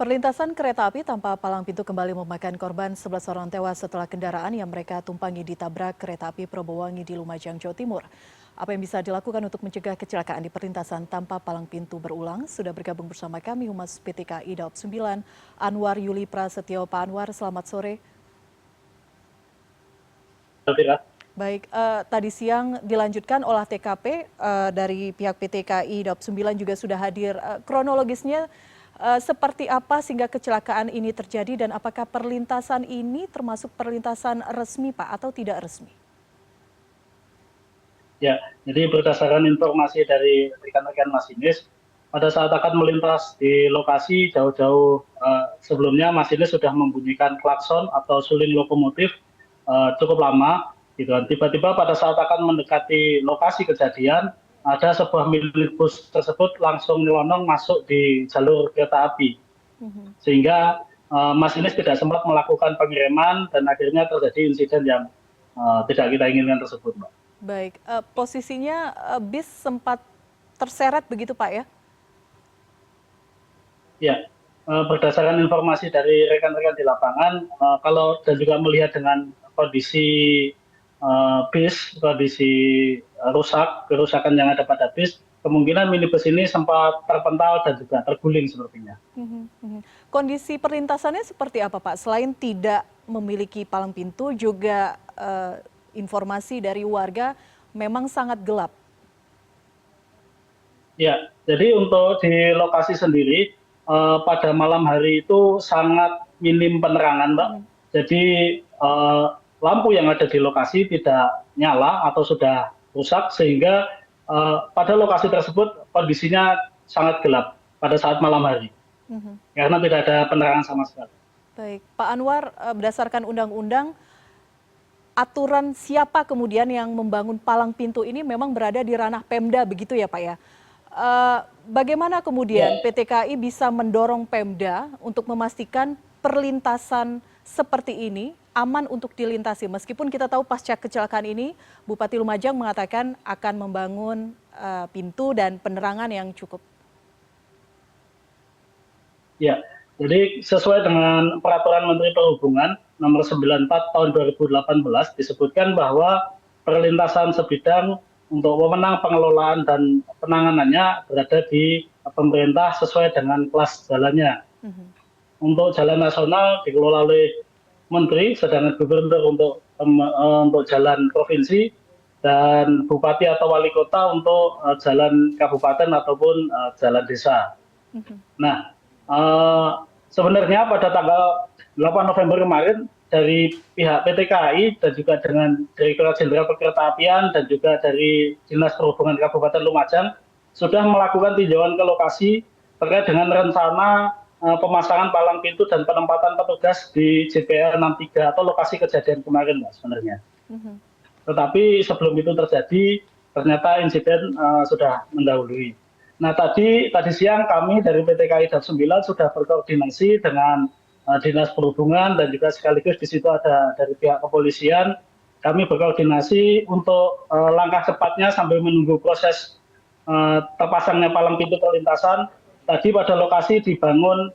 Perlintasan kereta api tanpa palang pintu kembali memakan korban 11 orang tewas setelah kendaraan yang mereka tumpangi ditabrak kereta api Probowangi di Lumajang, Jawa Timur. Apa yang bisa dilakukan untuk mencegah kecelakaan di perlintasan tanpa palang pintu berulang? Sudah bergabung bersama kami Humas PT KAI Daob 9, Anwar Yuli Prasetyo. Pak Anwar, selamat sore. Baik, tadi siang dilanjutkan olah TKP dari pihak PT KAI Daob 9 juga sudah hadir. Kronologisnya seperti apa sehingga kecelakaan ini terjadi dan apakah perlintasan ini termasuk perlintasan resmi Pak atau tidak resmi? Ya, jadi berdasarkan informasi dari rekan-rekan masinis, pada saat akan melintas di lokasi jauh-jauh sebelumnya masinis sudah membunyikan klakson atau suling lokomotif cukup lama. Gitu. Tiba-tiba pada saat akan mendekati lokasi kejadian, ada sebuah minibus tersebut langsung nyelonong masuk di jalur kereta api. Sehingga masinis tidak sempat melakukan pengereman dan akhirnya terjadi insiden yang tidak kita inginkan tersebut, Mbak. Baik, posisinya bis sempat terseret begitu Pak ya? Ya, berdasarkan informasi dari rekan-rekan di lapangan, kalau dan juga melihat dengan kondisi bis, kondisi rusak, kerusakan yang ada pada bis, kemungkinan minibus ini sempat terpental dan juga terguling sepertinya. Kondisi perlintasannya seperti apa Pak? Selain tidak memiliki palang pintu, juga informasi dari warga memang sangat gelap. Ya, jadi untuk di lokasi sendiri pada malam hari itu sangat minim penerangan, Mbak. Jadi lampu yang ada di lokasi tidak nyala atau sudah rusak sehingga pada lokasi tersebut kondisinya sangat gelap pada saat malam hari. Karena tidak ada penerangan sama sekali. Baik, Pak Anwar, berdasarkan undang-undang, aturan siapa kemudian yang membangun palang pintu ini memang berada di ranah Pemda begitu ya Pak ya. Bagaimana kemudian PT KAI bisa mendorong Pemda untuk memastikan perlintasan seperti ini aman untuk dilintasi? Meskipun kita tahu pasca kecelakaan ini Bupati Lumajang mengatakan akan membangun pintu dan penerangan yang cukup. Ya, jadi sesuai dengan Peraturan Menteri Perhubungan Nomor 94 Tahun 2018 disebutkan bahwa perlintasan sebidang untuk wewenang pengelolaan dan penanganannya berada di pemerintah sesuai dengan kelas jalannya. Untuk jalan nasional dikelola oleh Menteri, sedangkan Gubernur untuk jalan provinsi dan Bupati atau Wali Kota untuk jalan kabupaten ataupun jalan desa. Nah, sebenarnya pada tanggal 8 November kemarin dari pihak PT KAI dan juga dengan Direktorat Jenderal Perkeretaapian dan juga dari Dinas Perhubungan Kabupaten Lumajang sudah melakukan tinjauan ke lokasi terkait dengan rencana pemasangan palang pintu dan penempatan petugas di JPL 63 atau lokasi kejadian kemarin, Mbak, sebenarnya. Tetapi sebelum itu terjadi, ternyata insiden sudah mendahului. Nah, tadi siang kami dari PT KAI Daob 9 sudah berkoordinasi dengan Dinas Perhubungan dan juga sekaligus di situ ada dari pihak kepolisian. Kami berkoordinasi untuk langkah cepatnya sambil menunggu proses terpasangnya palang pintu perlintasan. Tadi pada lokasi dibangun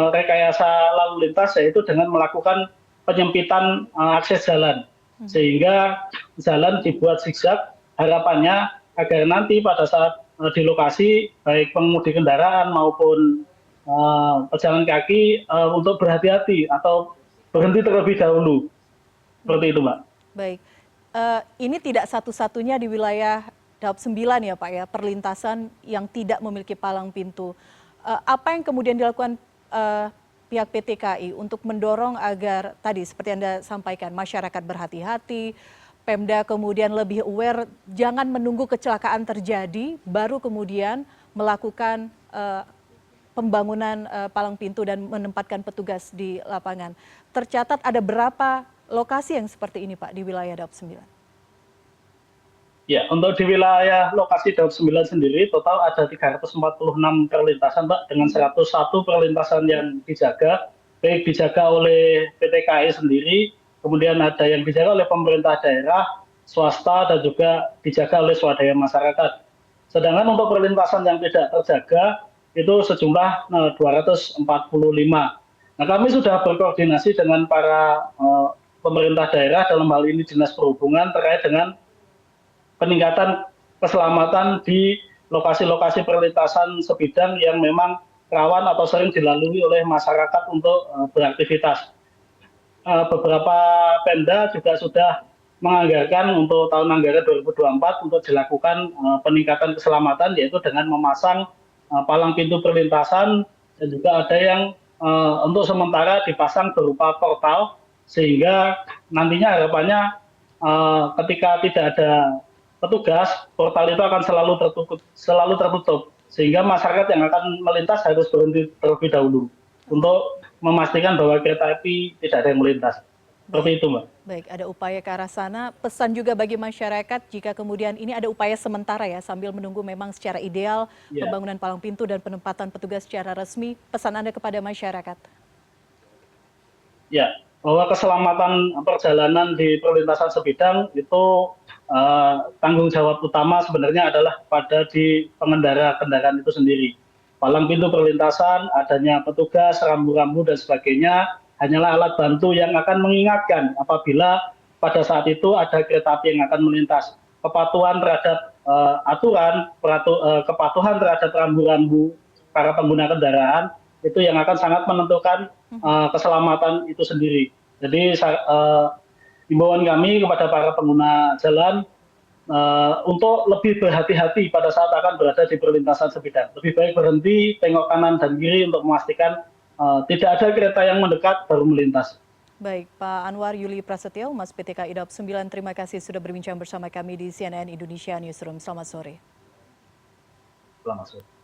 rekayasa lalu lintas, yaitu dengan melakukan penyempitan akses jalan. Sehingga jalan dibuat zigzag, harapannya agar nanti pada saat di lokasi baik pengemudi kendaraan maupun pejalan kaki untuk berhati-hati atau berhenti terlebih dahulu. Seperti itu, Mbak. Baik, ini tidak satu-satunya di wilayah Daob 9 ya Pak ya, perlintasan yang tidak memiliki palang pintu. Apa yang kemudian dilakukan pihak PT KAI untuk mendorong agar tadi seperti Anda sampaikan masyarakat berhati-hati, Pemda kemudian lebih aware, jangan menunggu kecelakaan terjadi, baru kemudian melakukan pembangunan palang pintu dan menempatkan petugas di lapangan. Tercatat ada berapa lokasi yang seperti ini Pak di wilayah Daob 9? Ya, untuk di wilayah lokasi Daob 9 sendiri total ada 346 perlintasan, Mbak, dengan 101 perlintasan yang dijaga, baik dijaga oleh PT KAI sendiri, kemudian ada yang dijaga oleh pemerintah daerah, swasta, dan juga dijaga oleh swadaya masyarakat. Sedangkan untuk perlintasan yang tidak terjaga, itu sejumlah 245. Nah, kami sudah berkoordinasi dengan para pemerintah daerah, dalam hal ini Dinas Perhubungan, terkait dengan peningkatan keselamatan di lokasi-lokasi perlintasan sebidang yang memang rawan atau sering dilalui oleh masyarakat untuk beraktivitas. Beberapa Pemda juga sudah menganggarkan untuk tahun anggaran 2024 untuk dilakukan peningkatan keselamatan, yaitu dengan memasang palang pintu perlintasan, dan juga ada yang untuk sementara dipasang berupa portal, sehingga nantinya harapannya ketika tidak ada petugas, portal itu akan selalu tertutup, sehingga masyarakat yang akan melintas harus berhenti terlebih dahulu untuk memastikan bahwa kereta api tidak ada yang melintas. Seperti Baik, itu, Mbak. baik. Ada upaya ke arah sana. Pesan juga bagi masyarakat jika kemudian ini ada upaya sementara ya sambil menunggu memang secara ideal Ya. pembangunan palang pintu dan penempatan petugas secara resmi. Pesan Anda kepada masyarakat. Ya, bahwa keselamatan perjalanan di perlintasan sebidang itu tanggung jawab utama sebenarnya adalah pada di pengendara kendaraan itu sendiri. Palang pintu perlintasan, adanya petugas, rambu-rambu dan sebagainya hanyalah alat bantu yang akan mengingatkan apabila pada saat itu ada kereta api yang akan melintas. Kepatuhan terhadap aturan, kepatuhan terhadap rambu-rambu para pengguna kendaraan itu yang akan sangat menentukan keselamatan itu sendiri. Jadi himbauan kami kepada para pengguna jalan untuk lebih berhati-hati pada saat akan berada di perlintasan sebidang. Lebih baik berhenti, tengok kanan dan kiri untuk memastikan tidak ada kereta yang mendekat baru melintas. Baik, Pak Anwar Yuli Prasetyo, Mas PTK IDAP 9, terima kasih sudah berbincang bersama kami di CNN Indonesia Newsroom. Selamat sore. Selamat sore.